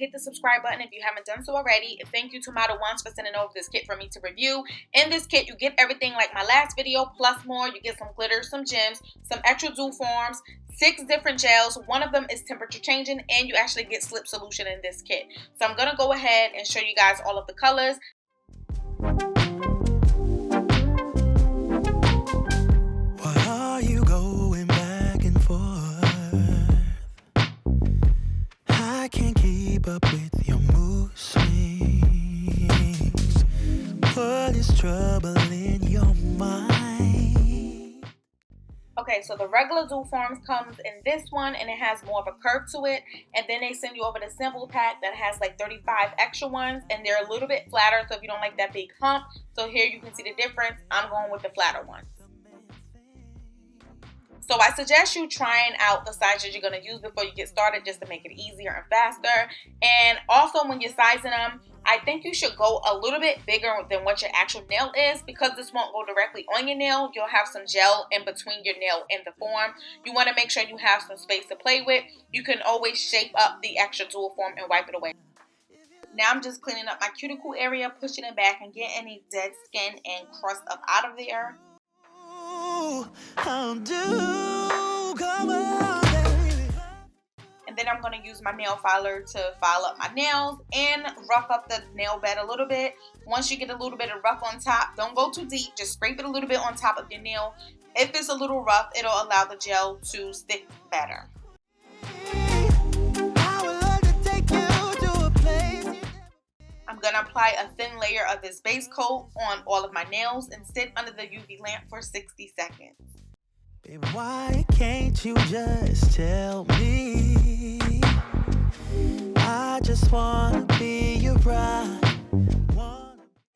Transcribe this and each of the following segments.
hit the subscribe button if you haven't done so already. Thank you to Modelones for sending over this kit for me to review. In this kit, you get everything like my last video, plus more. You get some glitter, some gems, some extra dual forms, 6 different gels. One of them is temperature changing, and you actually get slip solution in this kit. So I'm going to go ahead and show you guys all of the colors. Why are you going back and forth? I can't keep up with your mood swings. What is trouble in your mind? Okay, so the regular dual forms comes in this one, and it has more of a curve to it. And then they send you over the sample pack that has like 35 extra ones, and they're a little bit flatter. So if you don't like that big hump, so here you can see the difference. I'm going with the flatter ones. So I suggest you trying out the sizes you're going to use before you get started, just to make it easier and faster. And also when you're sizing them, I think you should go a little bit bigger than what your actual nail is, because this won't go directly on your nail. You'll have some gel in between your nail and the form. You want to make sure you have some space to play with. You can always shape up the extra dual form and wipe it away. Now I'm just cleaning up my cuticle area, pushing it back and getting any dead skin and crust up out of there. And then I'm going to use my nail filer to file up my nails and rough up the nail bed a little bit. Once you get a little bit of rough on top, don't go too deep. Just scrape it a little bit on top of your nail. If it's a little rough, it'll allow the gel to stick better. I'm going to apply a thin layer of this base coat on all of my nails and sit under the UV lamp for 60 seconds. Baby, why can't you just tell me? I just want to be your bride.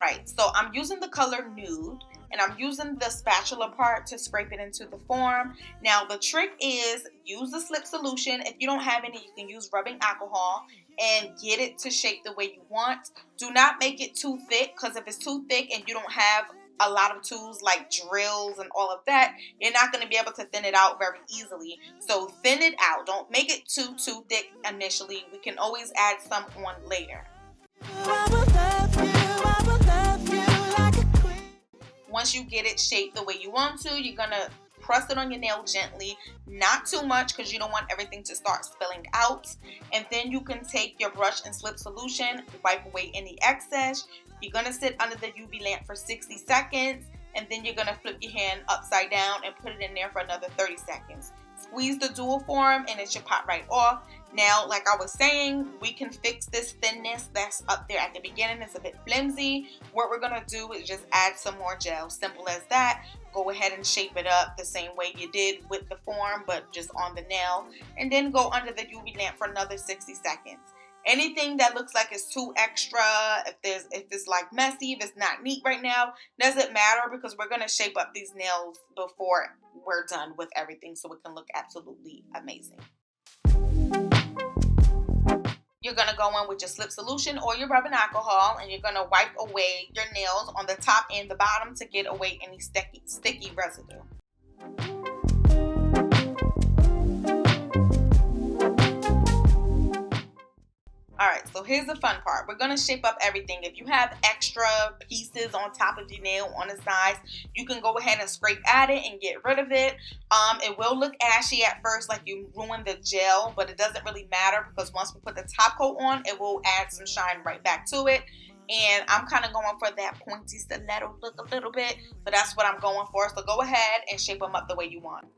Right, so I'm using the color Nude, and I'm using the spatula part to scrape it into the form. Now the trick is use the slip solution. If you don't have any, you can use rubbing alcohol and get it to shape the way you want. Do not make it too thick, because if it's too thick and you don't have a lot of tools like drills and all of that, you're not going to be able to thin it out very easily. So thin it out. Don't make it too thick initially. We can always add some on later. Once you get it shaped the way you want to, you're going to press it on your nail gently, not too much because you don't want everything to start spilling out. And then you can take your brush and slip solution, wipe away any excess. You're going to sit under the UV lamp for 60 seconds, and then you're going to flip your hand upside down and put it in there for another 30 seconds. Squeeze the dual form and it should pop right off. Now, like I was saying, we can fix this thinness that's up there at the beginning. It's a bit flimsy. What we're going to do is just add some more gel. Simple as that. Go ahead and shape it up the same way you did with the form, but just on the nail. And then go under the UV lamp for another 60 seconds. Anything that looks like it's too extra, if it's like messy, if it's not neat right now, doesn't matter, because we're going to shape up these nails before we're done with everything so it can look absolutely amazing. You're going to go in with your slip solution or your rubbing alcohol, and you're going to wipe away your nails on the top and the bottom to get away any sticky residue. Alright, so here's the fun part. We're going to shape up everything. If you have extra pieces on top of your nail on the sides, you can go ahead and scrape at it and get rid of it. It will look ashy at first, like you ruined the gel, but it doesn't really matter, because once we put the top coat on, it will add some shine right back to it. And I'm kind of going for that pointy stiletto look a little bit, so that's what I'm going for. So go ahead and shape them up the way you want.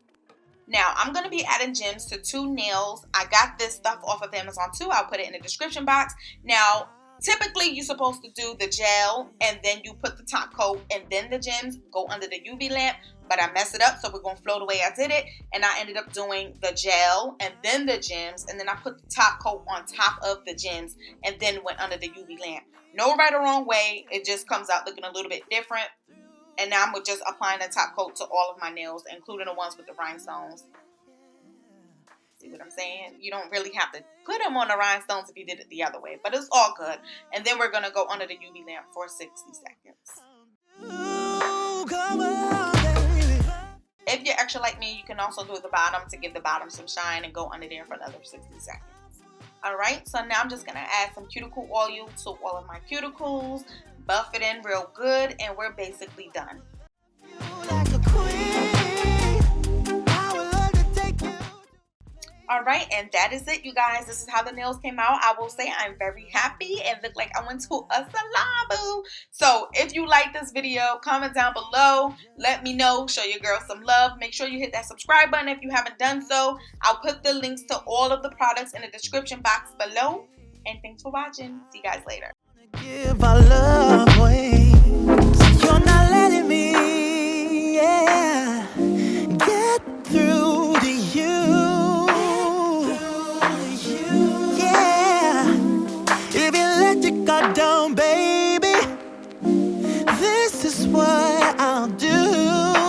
Now, I'm going to be adding gems to 2 nails. I got this stuff off of Amazon too. I'll put it in the description box. Now, typically you're supposed to do the gel and then you put the top coat and then the gems go under the UV lamp. But I messed it up, so we're going to flow the way I did it. And I ended up doing the gel and then the gems. And then I put the top coat on top of the gems and then went under the UV lamp. No right or wrong way. It just comes out looking a little bit different. And now I'm just applying the top coat to all of my nails, including the ones with the rhinestones. See what I'm saying? You don't really have to put them on the rhinestones if you did it the other way, but it's all good. And then we're going to go under the UV lamp for 60 seconds. If you're extra like me, you can also do the bottom to give the bottom some shine and go under there for another 60 seconds. Alright, so now I'm just going to add some cuticle oil to all of my cuticles, buff it in real good, and we're basically done. Alright, and that is it, you guys. This is how the nails came out. I will say I'm very happy and look like I went to a salon, boo. So if you like this video, comment down below. Let me know. Show your girl some love. Make sure you hit that subscribe button if you haven't done so. I'll put the links to all of the products in the description box below. And thanks for watching. See you guys later. Give our love away.